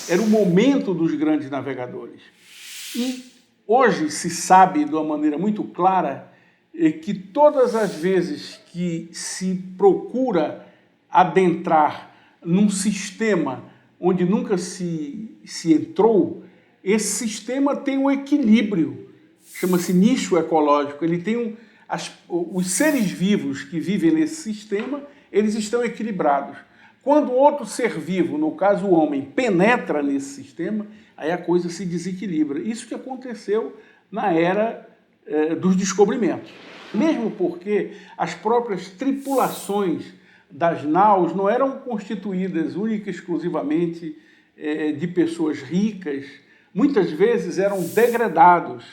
era o momento dos grandes navegadores. E hoje se sabe de uma maneira muito clara que todas as vezes que se procura adentrar num sistema onde nunca se entrou, esse sistema tem um equilíbrio, chama-se nicho ecológico. Ele tem os seres vivos que vivem nesse sistema, eles estão equilibrados. Quando outro ser vivo, no caso o homem, penetra nesse sistema, aí a coisa se desequilibra. Isso que aconteceu na era dos descobrimentos. Mesmo porque as próprias tripulações das naus não eram constituídas única e exclusivamente de pessoas ricas, muitas vezes eram degradados,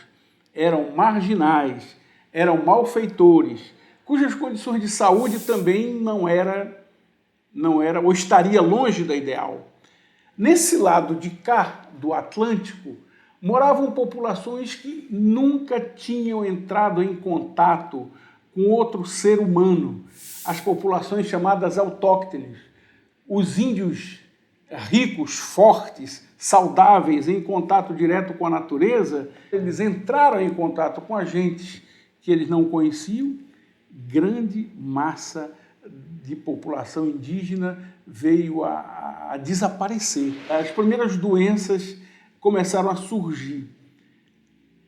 eram marginais, eram malfeitores, cujas condições de saúde também não era ou estaria longe da ideal. Nesse lado de cá, do Atlântico, moravam populações que nunca tinham entrado em contato com outro ser humano, as populações chamadas autóctones, os índios ricos, fortes, saudáveis, em contato direto com a natureza. Eles entraram em contato com agentes que eles não conheciam, grande massa de população indígena veio a desaparecer. As primeiras doenças começaram a surgir.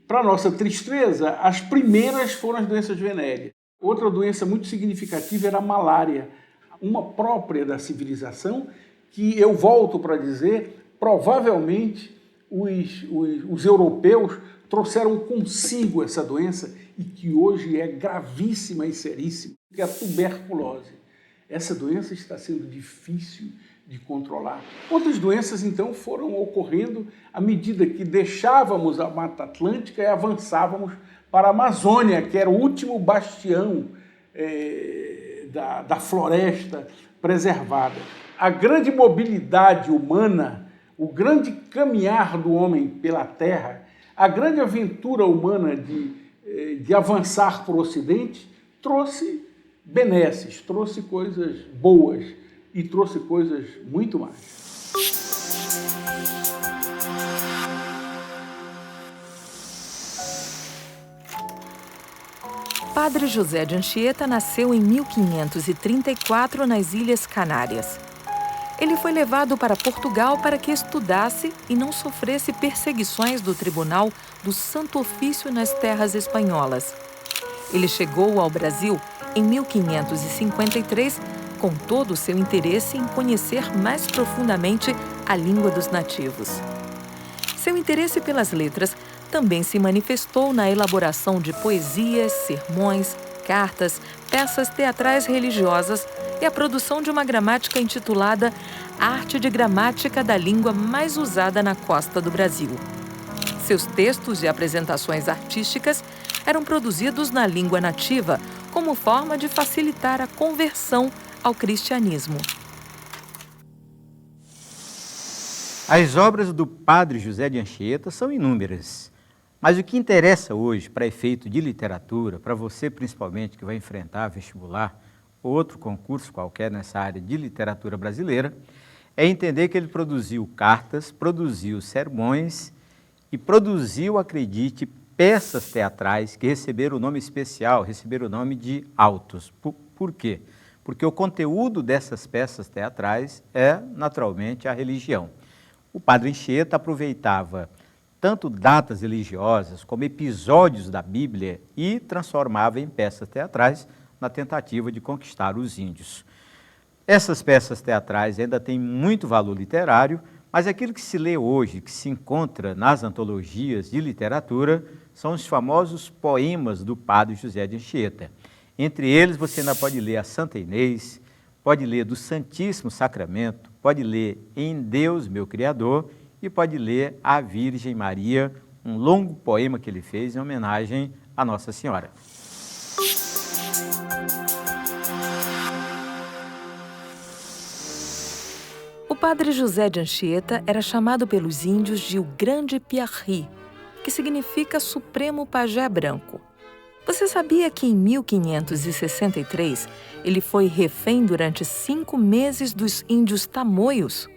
Para nossa tristeza, as primeiras foram as doenças venéreas. Outra doença muito significativa era a malária, uma própria da civilização, que eu volto para dizer, provavelmente os europeus trouxeram consigo essa doença e que hoje é gravíssima e seríssima, que é a tuberculose. Essa doença está sendo difícil de controlar. Outras doenças, então, foram ocorrendo à medida que deixávamos a Mata Atlântica e avançávamos para a Amazônia, que era o último bastião da floresta preservada. A grande mobilidade humana, o grande caminhar do homem pela Terra, a grande aventura humana de avançar para o Ocidente, trouxe benesses, trouxe coisas boas e trouxe coisas muito mais. Padre José de Anchieta nasceu em 1534 nas Ilhas Canárias. Ele foi levado para Portugal para que estudasse e não sofresse perseguições do Tribunal do Santo Ofício nas terras espanholas. Ele chegou ao Brasil em 1553 com todo o seu interesse em conhecer mais profundamente a língua dos nativos. Seu interesse pelas letras também se manifestou na elaboração de poesias, sermões, cartas, peças teatrais religiosas e a produção de uma gramática intitulada Arte de Gramática da Língua Mais Usada na Costa do Brasil. Seus textos e apresentações artísticas eram produzidos na língua nativa como forma de facilitar a conversão ao cristianismo. As obras do Padre José de Anchieta são inúmeras, mas o que interessa hoje para efeito de literatura, para você principalmente que vai enfrentar vestibular ou outro concurso qualquer nessa área de literatura brasileira, é entender que ele produziu cartas, produziu sermões e produziu, acredite, peças teatrais que receberam o nome especial, receberam o nome de autos. Por quê? Porque o conteúdo dessas peças teatrais é, naturalmente, a religião. O Padre Anchieta aproveitava tanto datas religiosas como episódios da Bíblia e transformava em peças teatrais na tentativa de conquistar os índios. Essas peças teatrais ainda têm muito valor literário, mas aquilo que se lê hoje, que se encontra nas antologias de literatura, são os famosos poemas do Padre José de Anchieta. Entre eles, você ainda pode ler a Santa Inês, pode ler do Santíssimo Sacramento, pode ler Em Deus, Meu Criador, e pode ler a Virgem Maria, um longo poema que ele fez em homenagem a Nossa Senhora. O Padre José de Anchieta era chamado pelos índios de o Grande Piarri, que significa Supremo Pajé Branco. Você sabia que em 1563 ele foi refém durante 5 meses dos índios tamoios?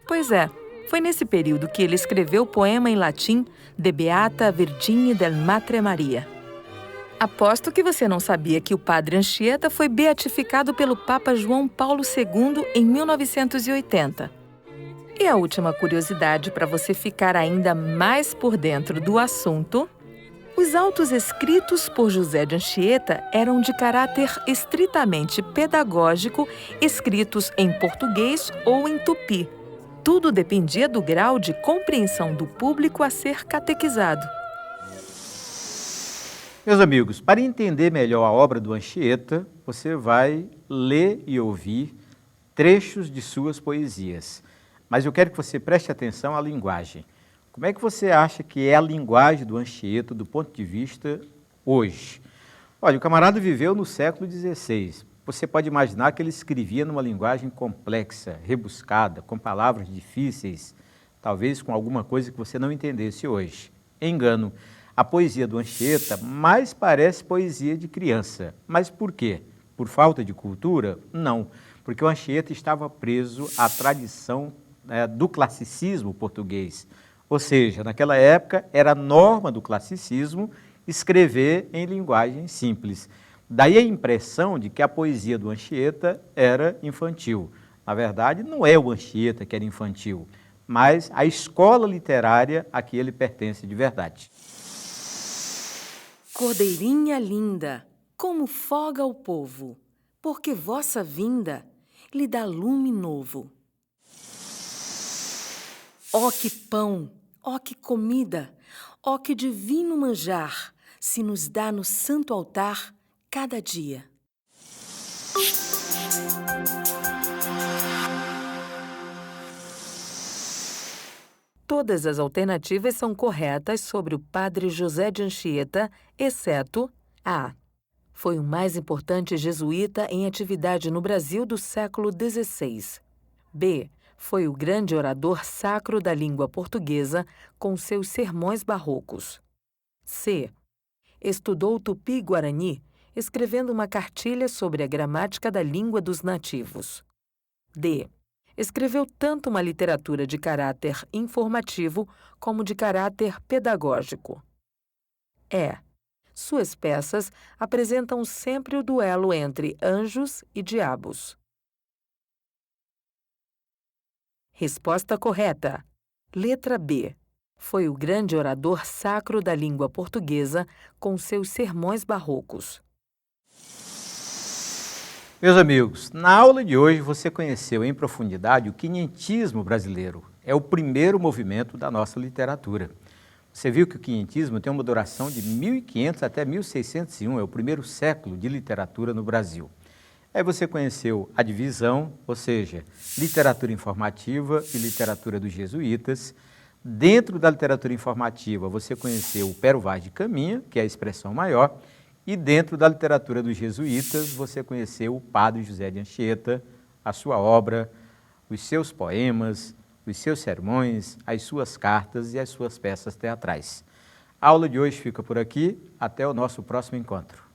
Pois é, Foi nesse período que ele escreveu o poema em latim De Beata Virgine del Matre Maria. Aposto que você não sabia que o padre Anchieta foi beatificado pelo Papa João Paulo II em 1980. E a última curiosidade para você ficar ainda mais por dentro do assunto: os autos escritos por José de Anchieta eram de caráter estritamente pedagógico, escritos em português ou em tupi. Tudo dependia do grau de compreensão do público a ser catequizado. Meus amigos, para entender melhor a obra do Anchieta, você vai ler e ouvir trechos de suas poesias. Mas eu quero que você preste atenção à linguagem. Como é que você acha que é a linguagem do Anchieta do ponto de vista hoje? Olha, o camarada viveu no século XVI. Você pode imaginar que ele escrevia numa linguagem complexa, rebuscada, com palavras difíceis, talvez com alguma coisa que você não entendesse hoje. Engano. A poesia do Anchieta mais parece poesia de criança. Mas por quê? Por falta de cultura? Não, porque o Anchieta estava preso à tradição do classicismo português. Ou seja, naquela época era norma do classicismo escrever em linguagem simples. Daí a impressão de que a poesia do Anchieta era infantil. Na verdade, não é o Anchieta que era infantil, mas a escola literária a que ele pertence de verdade. Cordeirinha linda, como foga o povo, porque vossa vinda lhe dá lume novo. Ó que pão, ó que comida, ó que divino manjar se nos dá no santo altar cada dia. Todas as alternativas são corretas sobre o padre José de Anchieta, exceto A. Foi o mais importante jesuíta em atividade no Brasil do século XVI. B. Foi o grande orador sacro da língua portuguesa com seus sermões barrocos. C. Estudou o tupi-guarani, escrevendo uma cartilha sobre a gramática da língua dos nativos. D. Escreveu tanto uma literatura de caráter informativo como de caráter pedagógico. E. Suas peças apresentam sempre o duelo entre anjos e diabos. Resposta correta. Letra B. Foi o grande orador sacro da língua portuguesa com seus sermões barrocos. Meus amigos, na aula de hoje você conheceu em profundidade o quinhentismo brasileiro. É o primeiro movimento da nossa literatura. Você viu que o quinhentismo tem uma duração de 1500 até 1601, é o primeiro século de literatura no Brasil. Aí você conheceu a divisão, ou seja, literatura informativa e literatura dos jesuítas. Dentro da literatura informativa você conheceu o Pero Vaz de Caminha, que é a expressão maior, e dentro da literatura dos jesuítas você conheceu o padre José de Anchieta, a sua obra, os seus poemas, os seus sermões, as suas cartas e as suas peças teatrais. A aula de hoje fica por aqui, até o nosso próximo encontro.